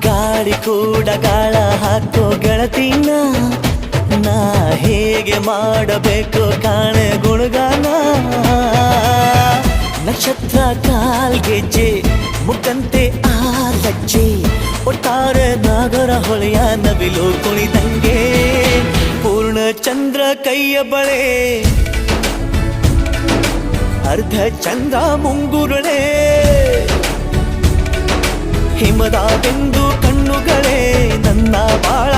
ಗಾಳಿ ಕೂಡ ಗಾಳ ಹಾಕೋ ಗೆಳತಿನ ನಾ ಹೇಗೆ ಮಾಡಬೇಕು ಕಾಣೆ ಗುಣಗಾನ ನಕ್ಷತ್ರ ಕಾಲ್ಗೆಜ್ಜೆ ಮುಖಂತೆ ಆ ಲಜ್ಜೆ ಒಟ್ಟಾರೆ ನಾಗರ ಹೊಳೆಯ ನವಿಲು ಕುಣಿದಂಗೆ ಪೂರ್ಣ ಚಂದ್ರ ಕೈಯ ಬಳೆ ಅರ್ಧ ಚಂದ್ರ ಮುಂಗುರುಳೆ ಹಿಮದ ಬೆಂದು ಕಣ್ಣುಗಳೇ ನನ್ನ ಬಾಳ